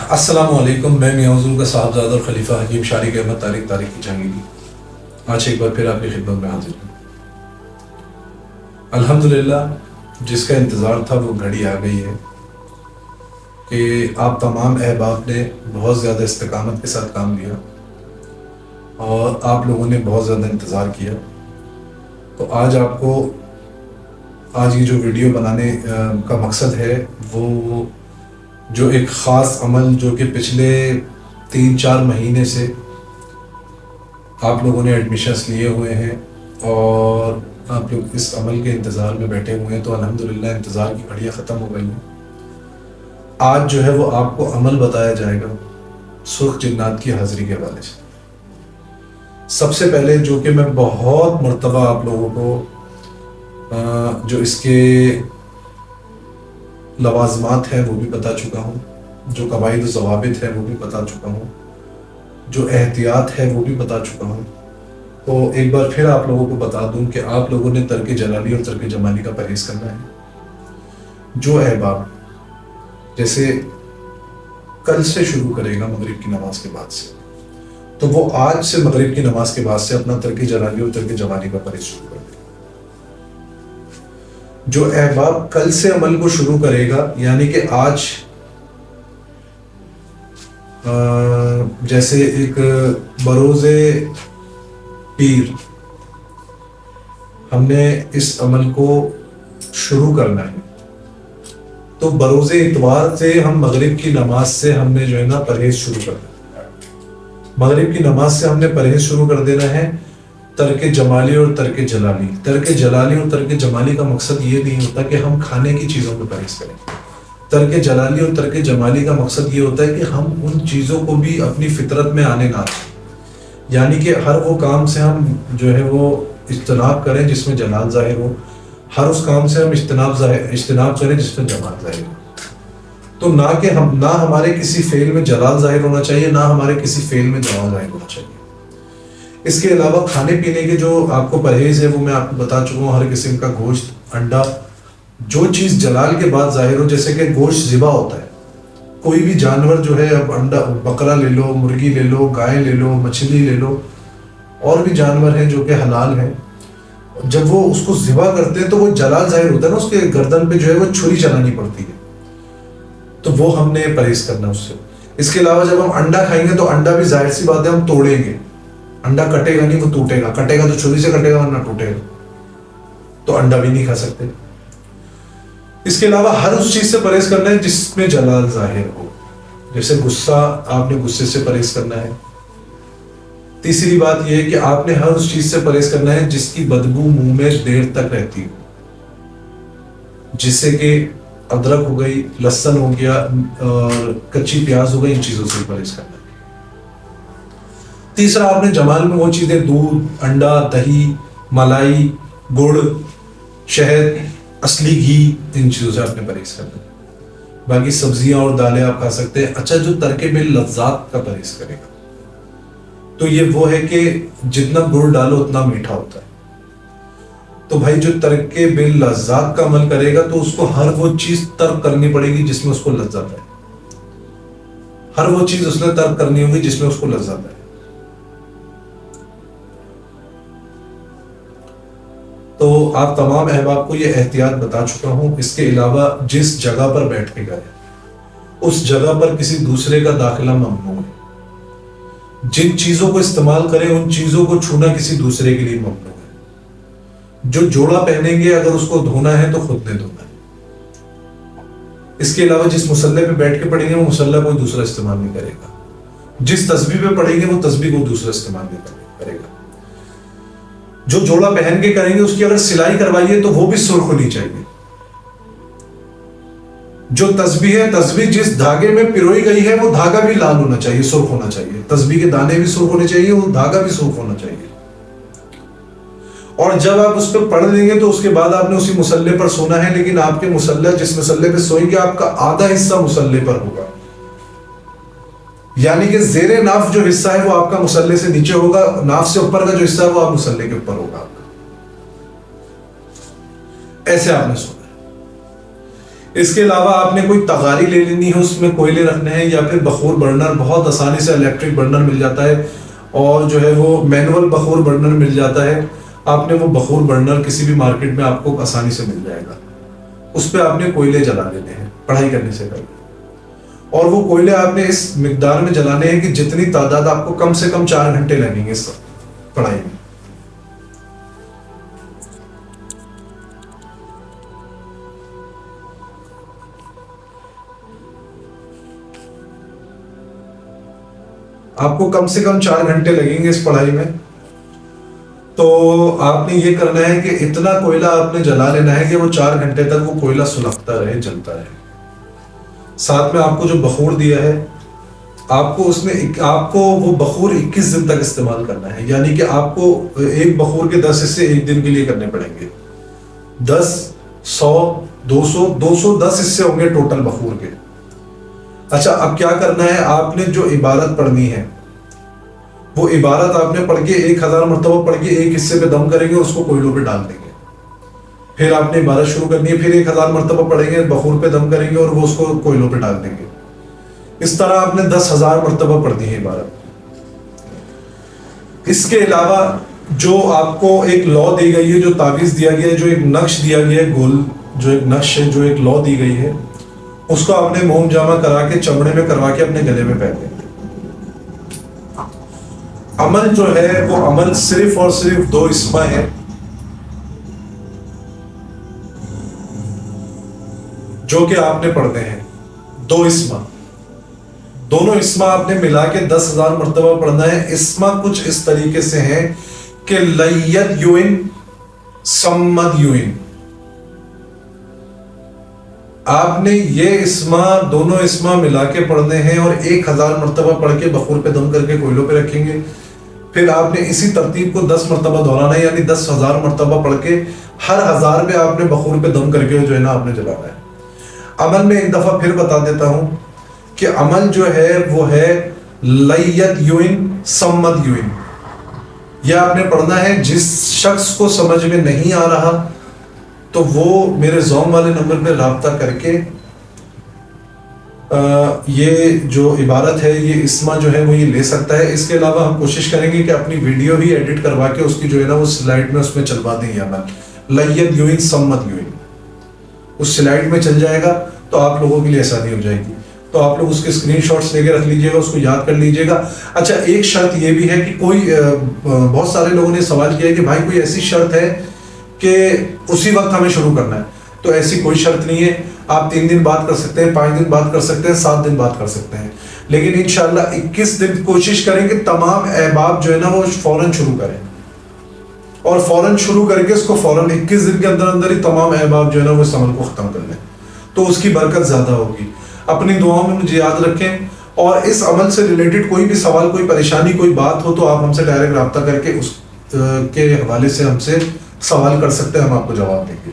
السلام علیکم، میں میاں حضور کا صاحبزادہ اور خلیفہ حکیم شارق احمد طارق کی جہانگیری آج ایک بار پھر آپ کی خدمت میں حاضر ہوں۔ الحمدللہ جس کا انتظار تھا وہ گھڑی آ گئی ہے کہ آپ تمام احباب نے بہت زیادہ استقامت کے ساتھ کام لیا اور آپ لوگوں نے بہت زیادہ انتظار کیا۔ تو آج آپ کو آج یہ جو ویڈیو بنانے کا مقصد ہے وہ جو ایک خاص عمل جو کہ پچھلے 3-4 مہینے سے آپ لوگوں نے ایڈمیشنز لیے ہوئے ہیں اور آپ لوگ اس عمل کے انتظار میں بیٹھے ہوئے ہیں، تو الحمدللہ انتظار کی گھڑیاں ختم ہو گئی ہیں۔ آج جو ہے وہ آپ کو عمل بتایا جائے گا سرخ جنات کی حاضری کے حوالے سے۔ سب سے پہلے جو کہ میں بہت مرتبہ آپ لوگوں کو جو اس کے لوازمات ہیں وہ بھی بتا چکا ہوں، جو قواعد و ضوابط ہیں وہ بھی بتا چکا ہوں، جو احتیاط ہے وہ بھی بتا چکا ہوں۔ تو ایک بار پھر آپ لوگوں کو بتا دوں کہ آپ لوگوں نے ترک جلالی اور ترک جمالی کا پرہیز کرنا ہے۔ جو احباب جیسے کل سے شروع کرے گا مغرب کی نماز کے بعد سے، تو وہ آج سے مغرب کی نماز کے بعد سے اپنا ترک جلالی اور ترک جمالی کا پرہیز شروع کر دے گا۔ جو احباب کل سے عمل کو شروع کرے گا، یعنی کہ آج جیسے ایک بروز پیر ہم نے اس عمل کو شروع کرنا ہے، تو بروز اتوار سے ہم مغرب کی نماز سے ہم نے جو ہے نا پرہیز شروع کرنا ہے۔ مغرب کی نماز سے ہم نے پرہیز شروع کر دینا ہے ترک جمالی اور ترک جلالی۔ ترک جلالی اور ترک جمالی کا مقصد یہ نہیں ہوتا کہ ہم کھانے کی چیزوں کو پرہیز کریں۔ ترک جلالی اور ترک جمالی کا مقصد یہ ہوتا ہے کہ ہم ان چیزوں کو بھی اپنی فطرت میں آنے نہ دیں، یعنی کہ ہر وہ کام سے ہم جو ہے وہ اجتناب کریں جس میں جلال ظاہر ہو، ہر اس کام سے ہم اجتناب کریں جس میں جمال ظاہر ہو۔ تو نہ ہمارے کسی فعل میں جلال ظاہر ہونا چاہیے، نہ ہمارے کسی فعل میں جمال ظاہر ہونا چاہیے۔ اس کے علاوہ کھانے پینے کے جو آپ کو پرہیز ہے وہ میں آپ کو بتا چکا ہوں۔ ہر قسم کا گوشت، انڈا، جو چیز جلال کے بعد ظاہر ہو، جیسے کہ گوشت ذبح ہوتا ہے، کوئی بھی جانور جو ہے، اب انڈا بکرا لے لو، مرغی لے لو، گائے لے لو، مچھلی لے لو، اور بھی جانور ہیں جو کہ حلال ہیں، جب وہ اس کو ذبح کرتے ہیں تو وہ جلال ظاہر ہوتا ہے نا، اس کے گردن پہ جو ہے وہ چھری چلانی پڑتی ہے، تو وہ ہم نے پرہیز کرنا اس سے۔ اس کے علاوہ جب ہم انڈا کھائیں گے تو انڈا بھی ظاہر سی بات ہے ہم توڑیں گے، انڈا کٹے گا نہیں، وہ ٹوٹے گا، کٹے گا تو چھری سے کٹے گا ورنہ ٹوٹے گا، تو انڈا بھی نہیں کھا سکتے۔ اس کے علاوہ ہر اس چیز سے پرہیز کرنا ہے جس میں جلال ظاہر ہو، جیسے غصہ، آپ نے غصے سے پرہیز کرنا ہے۔ تیسری بات یہ ہے کہ آپ نے ہر اس چیز سے پرہیز کرنا ہے جس کی بدبو منہ میں دیر تک رہتی ہو، جس سے کہ ادرک ہو گئی، لہسن ہو گیا اور کچی پیاز ہو گئی، ان چیزوں سے پرہیز کرنا ہے۔ تیسرا آپ نے جمال میں وہ چیزیں، دودھ، انڈا، دہی، ملائی، گڑ، شہد، اصلی گھی، ان چیزوں سے آپ نے پرہیز کرنا ہے۔ باقی سبزیاں اور دالیں آپ کھا سکتے ہیں۔ اچھا، جو ترک باللذات کا پرہیز کرے گا تو یہ وہ ہے کہ جتنا گڑ ڈالو اتنا میٹھا ہوتا ہے، تو بھائی جو ترک باللذات کا عمل کرے گا تو اس کو ہر وہ چیز ترک کرنی پڑے گی جس میں اس کو لذت ہے، ہر وہ چیز اس نے ترک کرنی ہوگی جس میں اس کو لذت ہے۔ تو آپ تمام احباب کو یہ احتیاط بتا چکا ہوں۔ اس کے علاوہ جس جگہ پر بیٹھ کے گئے اس جگہ پر کسی دوسرے کا داخلہ ممنوع ہے۔ جن چیزوں کو استعمال کریں ان چیزوں کو چھونا کسی دوسرے کے لیے ممنوع ہے۔ جو جوڑا پہنیں گے اگر اس کو دھونا ہے تو خود نے دھونا ہے۔ اس کے علاوہ جس مصلے پہ بیٹھ کے پڑھیں گے وہ مصلہ کوئی دوسرا استعمال نہیں کرے گا۔ جس تسبیح پہ پڑھیں گے وہ تسبیح کوئی دوسرا استعمال نہیں کرے گا۔ جو جوڑا پہن کے کریں گے اس کی اگر سلائی کروائیے تو وہ بھی سرخ ہونی چاہیے۔ جو تسبیح ہے، تسبیح جس دھاگے میں پروئی گئی ہے وہ دھاگا بھی لال ہونا چاہیے، سرخ ہونا چاہیے۔ تسبیح کے دانے بھی سرخ ہونے چاہیے، وہ دھاگا بھی سرخ ہونا چاہیے۔ اور جب آپ اس پہ پڑھ لیں گے تو اس کے بعد آپ نے اسی مسلح پر سونا ہے، لیکن آپ کے مسلح جس مسلح پہ سوئیں گے آپ کا آدھا حصہ مسلح پر ہوگا، یعنی کہ زیر ناف جو حصہ ہے وہ آپ کا مسلح سے نیچے ہوگا، ناف سے اوپر کا جو حصہ ہے وہ آپ مسلح کے اوپر ہوگا۔ ایسے آپ نے سونا ہے۔ اس کے علاوہ آپ نے کوئی تغاری لے لینی ہے، اس میں کوئلے رکھنے ہیں، یا پھر بخور برنر بہت آسانی سے الیکٹرک برنر مل جاتا ہے، اور جو ہے وہ مینول بخور برنر مل جاتا ہے. آپ نے وہ بخور برنر کسی بھی مارکیٹ میں آپ کو آسانی سے مل جائے گا. اس پہ آپ نے کوئلے جلا لینے ہیں پڑھائی کرنے سے پہلے، اور وہ کوئلے آپ نے اس مقدار میں جلانے ہیں کہ جتنی تعداد آپ کو کم سے کم 4 گھنٹے لگیں گے اس پڑھائی میں. آپ کو کم سے کم 4 گھنٹے لگیں گے اس پڑھائی میں. تو آپ نے یہ کرنا ہے کہ اتنا کوئلہ آپ نے جلا لینا ہے کہ وہ 4 گھنٹے تک وہ کوئلہ سلگتا رہے، جلتا رہے. ساتھ میں آپ کو جو بخور دیا ہے، آپ کو اس میں آپ کو وہ بخور 21 دن تک استعمال کرنا ہے. یعنی کہ آپ کو ایک بخور کے 10 حصے ایک دن کے لیے کرنے پڑیں گے. 10 100 200 210 حصے ہوں گے ٹوٹل بخور کے. اچھا، اب کیا کرنا ہے، آپ نے جو عبارت پڑھنی ہے وہ عبارت آپ نے پڑھ کے 1000 مرتبہ پڑھ کے ایک حصے پہ دم کریں گے، اس کو کوئلوں پہ ڈال دیں گے. پھر آپ نے عبارت شروع کرنی ہے، پھر 1000 مرتبہ پڑھیں گے، بخور پہ دم کریں گے اور وہ اس کو کوئلوں پہ ڈال دیں گے. اس طرح آپ نے 10,000 مرتبہ پڑھنی ہے عبارت. اس کے علاوہ جو آپ کو ایک لا دی گئی ہے، جو تعویذ دیا گیا ہے، جو ایک نقش دیا گیا ہے، گول جو ایک نقش ہے، جو ایک لا دی گئی ہے، اس کو آپ نے موم جامع کرا کے چمڑے میں کروا کے اپنے گلے میں پہن لیں. عمل جو ہے وہ عمل صرف اور صرف 2 اسما ہے جو کہ آپ نے پڑھنے ہیں. 2 اسما، دونوں اسما آپ نے ملا کے 10,000 مرتبہ پڑھنا ہے. اسما کچھ اس طریقے سے ہیں کہ لید یوئن سمد یوئن. آپ نے یہ اسما دونوں اسما ملا کے پڑھنے ہیں اور 1000 مرتبہ پڑھ کے بخور پہ دم کر کے کوئلوں پہ رکھیں گے. پھر آپ نے اسی ترتیب کو 10 مرتبہ دہرانا ہے، یعنی 10,000 مرتبہ پڑھ کے ہر 1000 پہ آپ نے بخور پہ دم کر کے جو ہے نا آپ نے جلانا ہے. عمل میں ایک دفعہ پھر بتا دیتا ہوں کہ عمل جو ہے وہ ہے لید یوئن سمد یوئن. یہ آپ نے پڑھنا ہے. جس شخص کو سمجھ میں نہیں آ رہا تو وہ میرے زوم والے نمبر پہ رابطہ کر کے یہ جو عبارت ہے، یہ اسما جو ہے وہ یہ لے سکتا ہے. اس کے علاوہ ہم کوشش کریں گے کہ اپنی ویڈیو بھی ایڈٹ کروا کے اس کی جو ہے نا وہ سلائیڈ میں اس میں چلوا دیں. یہ عمل لید یوئن سمد یوئن اس سلائیڈ میں چل جائے گا تو آپ لوگوں کے لیے آسانی ہو جائے گی. تو آپ لوگ اس کے اسکرین شاٹس لے کے رکھ لیجئے گا، اس کو یاد کر لیجئے گا. اچھا، ایک شرط یہ بھی ہے کہ کوئی بہت سارے لوگوں نے سوال کیا ہے کہ بھائی کوئی ایسی شرط ہے کہ اسی وقت ہمیں شروع کرنا ہے. تو ایسی کوئی شرط نہیں ہے. آپ 3 دن بعد کر سکتے ہیں، 5 دن بعد کر سکتے ہیں، 7 دن بعد کر سکتے ہیں، لیکن انشاءاللہ 21 دن کوشش کریں کہ تمام احباب جو ہے نا وہ فوراً شروع کریں، اور فوراً شروع کر کے اس کو فوراً 21 دن کے اندر اندر ہی تمام احباب جو ہے نا وہ اس عمل کو ختم کر لیں، تو اس کی برکت زیادہ ہوگی. اپنی دعاؤں میں مجھے یاد رکھیں، اور اس عمل سے ریلیٹڈ کوئی بھی سوال، کوئی پریشانی، کوئی بات ہو تو آپ ہم سے ڈائریکٹ رابطہ کر کے اس کے حوالے سے ہم سے سوال کر سکتے ہیں، ہم آپ کو جواب دیں گے.